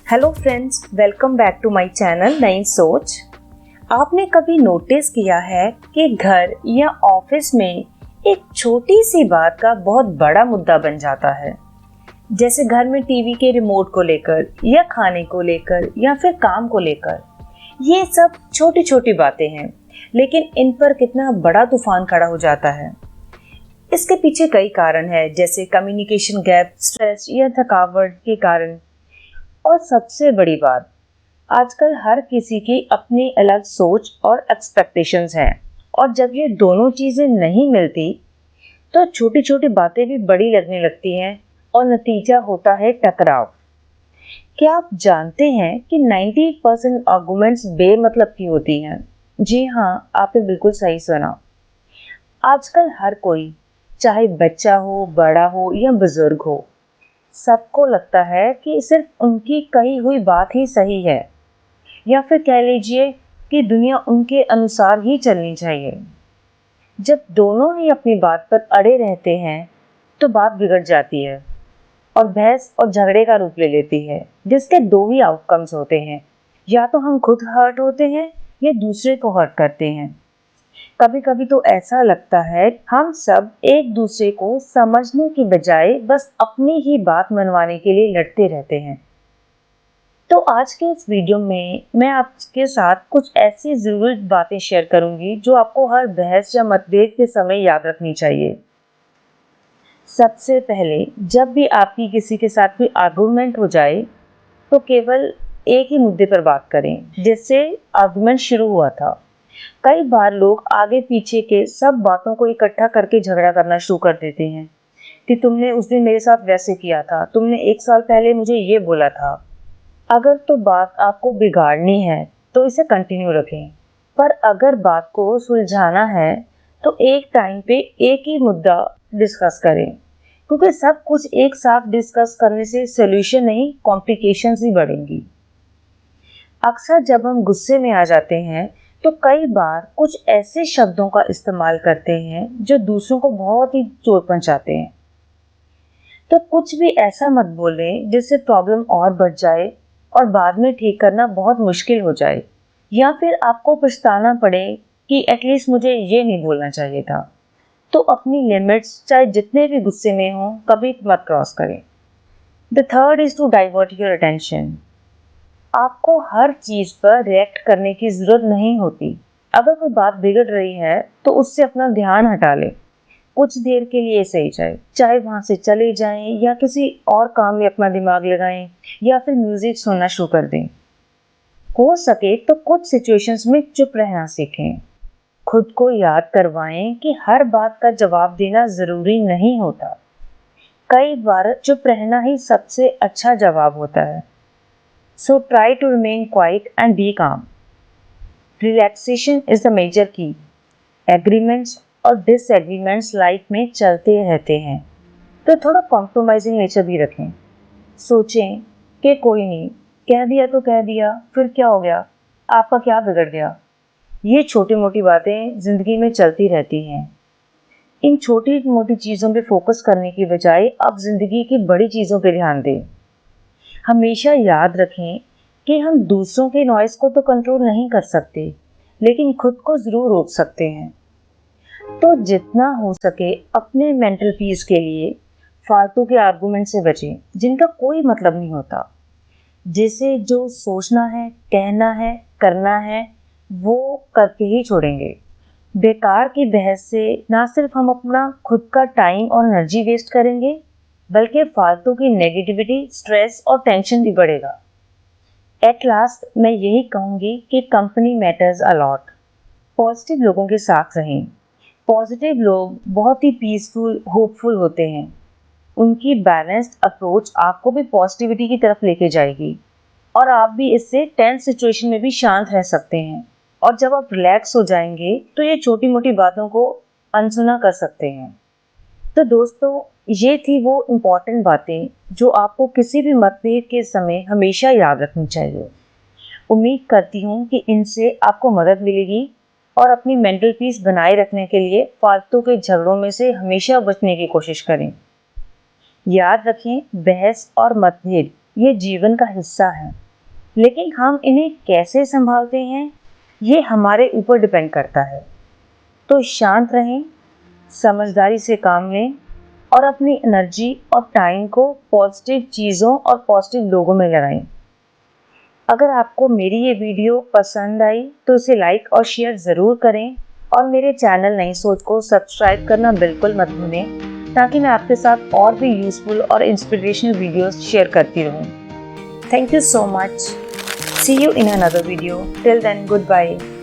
Hello friends, welcome back to my channel नई सोच। आपने कभी नोटिस किया है कि घर या ऑफिस में एक छोटी सी बात का बहुत बड़ा मुद्दा बन जाता है। जैसे घर में टीवी के रिमोट को लेकर या खाने को लेकर या फिर काम को लेकर। ये सब छोटी छोटी बातें हैं, लेकिन इन पर कितना बड़ा तूफान खड़ा हो जाता है। इसके पीछे कई कारण हैं, जैसे कम्युनिकेशन गैप, स्ट्रेस या थकावट के कारण। और सबसे बड़ी बात, आजकल हर किसी की अपनी अलग सोच और एक्सपेक्टेशंस हैं, और जब ये दोनों चीजें नहीं मिलती तो छोटी छोटी बातें भी बड़ी लगने लगती हैं और नतीजा होता है टकराव। क्या आप जानते हैं कि 90% आर्गुमेंट्स बेमतलब की होती हैं? जी हाँ, आपने बिल्कुल सही सुना। आजकल हर कोई, चाहे बच्चा हो, बड़ा हो या बुजुर्ग हो, सबको लगता है कि सिर्फ उनकी कही हुई बात ही सही है, या फिर कह लीजिए कि दुनिया उनके अनुसार ही चलनी चाहिए। जब दोनों ही अपनी बात पर अड़े रहते हैं तो बात बिगड़ जाती है और बहस और झगड़े का रूप ले लेती है, जिसके दो ही आउटकम्स होते हैं। या तो हम खुद हर्ट होते हैं या दूसरे को हर्ट करते हैं। कभी कभी तो ऐसा लगता है हम सब एक दूसरे को समझने की बजाय बस अपनी ही बात मनवाने के लिए लड़ते रहते हैं। तो आज के इस वीडियो में मैं आपके साथ कुछ ऐसी जरूरी बातें शेयर करूंगी जो आपको हर बहस या मतभेद के समय याद रखनी चाहिए। सबसे पहले, जब भी आपकी किसी के साथ कोई आर्गुमेंट हो जाए तो केवल एक ही मुद्दे पर बात करें जिससे आर्गुमेंट शुरू हुआ था। कई बार लोग आगे पीछे के सब बातों को इकट्ठा करके झगड़ा करना शुरू कर देते हैं कि तुमने उस दिन मेरे साथ वैसे किया था, तुमने एक साल पहले मुझे ये बोला था। अगर तो बात आपको बिगाड़नी है तो इसे कंटिन्यू रखें, पर अगर बात को सुलझाना है तो एक टाइम पे एक ही मुद्दा डिस्कस करें, क्योंकि सब कुछ एक साथ डिस्कस करने से सोल्यूशन नहीं, कॉम्प्लिकेशंस ही बढ़ेंगी। अक्सर जब हम गुस्से में आ जाते हैं तो कई बार कुछ ऐसे शब्दों का इस्तेमाल करते हैं जो दूसरों को बहुत ही चोट पहुंचाते हैं। तो कुछ भी ऐसा मत बोलें जिससे प्रॉब्लम और बढ़ जाए और बाद में ठीक करना बहुत मुश्किल हो जाए, या फिर आपको पछताना पड़े कि एटलीस्ट मुझे ये नहीं बोलना चाहिए था। तो अपनी लिमिट्स चाहे जितने भी गुस्से में हो कभी मत क्रॉस करें। The third is to divert your attention. आपको हर चीज पर रिएक्ट करने की जरूरत नहीं होती। अगर कोई बात बिगड़ रही है तो उससे अपना ध्यान हटा ले, कुछ देर के लिए सही जाए, चाहे वहां से चले जाएं या किसी और काम में अपना दिमाग लगाएं या फिर म्यूजिक सुनना शुरू कर दें। हो सके तो कुछ सिचुएशंस में चुप रहना सीखें। खुद को याद करवाएं कि हर बात का जवाब देना जरूरी नहीं होता। कई बार चुप रहना ही सबसे अच्छा जवाब होता है। So try to remain quiet and be calm. Relaxation is the major key. Agreements और disagreements लाइफ में चलते रहते हैं, तो थोड़ा कॉम्प्रोमाइजिंग नेचर भी रखें। सोचें कि कोई नहीं, कह दिया तो कह दिया, फिर क्या हो गया, आपका क्या बिगड़ गया। ये छोटी मोटी बातें जिंदगी में चलती रहती हैं। इन छोटी मोटी चीज़ों पे फोकस करने की बजाय अब जिंदगी की बड़ी चीज़ों पे ध्यान दें। हमेशा याद रखें कि हम दूसरों के नॉइस को तो कंट्रोल नहीं कर सकते, लेकिन खुद को जरूर रोक सकते हैं। तो जितना हो सके अपने मेंटल पीस के लिए फालतू के आर्गुमेंट से बचें जिनका कोई मतलब नहीं होता। जिसे जो सोचना है, कहना है, करना है, वो करके ही छोड़ेंगे। बेकार की बहस से ना सिर्फ हम अपना खुद का टाइम और एनर्जी वेस्ट करेंगे, बल्कि फालतू की नेगेटिविटी, स्ट्रेस और टेंशन भी बढ़ेगा। एट लास्ट मैं यही कहूंगी कि company matters a lot. Positive लोगों के साथ रहें। पॉजिटिव लोग बहुत ही पीसफुल, होपफुल होते हैं। उनकी बैलेंस्ड अप्रोच आपको भी पॉजिटिविटी की तरफ लेके जाएगी और आप भी इससे टेंस सिचुएशन में भी शांत रह सकते हैं। और जब आप रिलैक्स हो जाएंगे तो ये छोटी मोटी बातों को अनसुना कर सकते हैं। तो दोस्तों, ये थी वो इम्पोर्टेंट बातें जो आपको किसी भी मतभेद के समय हमेशा याद रखनी चाहिए। उम्मीद करती हूँ कि इनसे आपको मदद मिलेगी और अपनी मेंटल पीस बनाए रखने के लिए फालतू के झगड़ों में से हमेशा बचने की कोशिश करें। याद रखें, बहस और मतभेद ये जीवन का हिस्सा है, लेकिन हम इन्हें कैसे संभालते हैं ये हमारे ऊपर डिपेंड करता है। तो शांत रहें, समझदारी से काम लें और अपनी एनर्जी और टाइम को पॉजिटिव चीज़ों और पॉजिटिव लोगों में लगाएं। अगर आपको मेरी ये वीडियो पसंद आई तो इसे लाइक और शेयर ज़रूर करें और मेरे चैनल नई सोच को सब्सक्राइब करना बिल्कुल मत भूलें, ताकि मैं आपके साथ और भी यूज़फुल और इंस्पिरेशनल वीडियोस शेयर करती रहूं। Thank you so much. See you in another video. Till then, goodbye.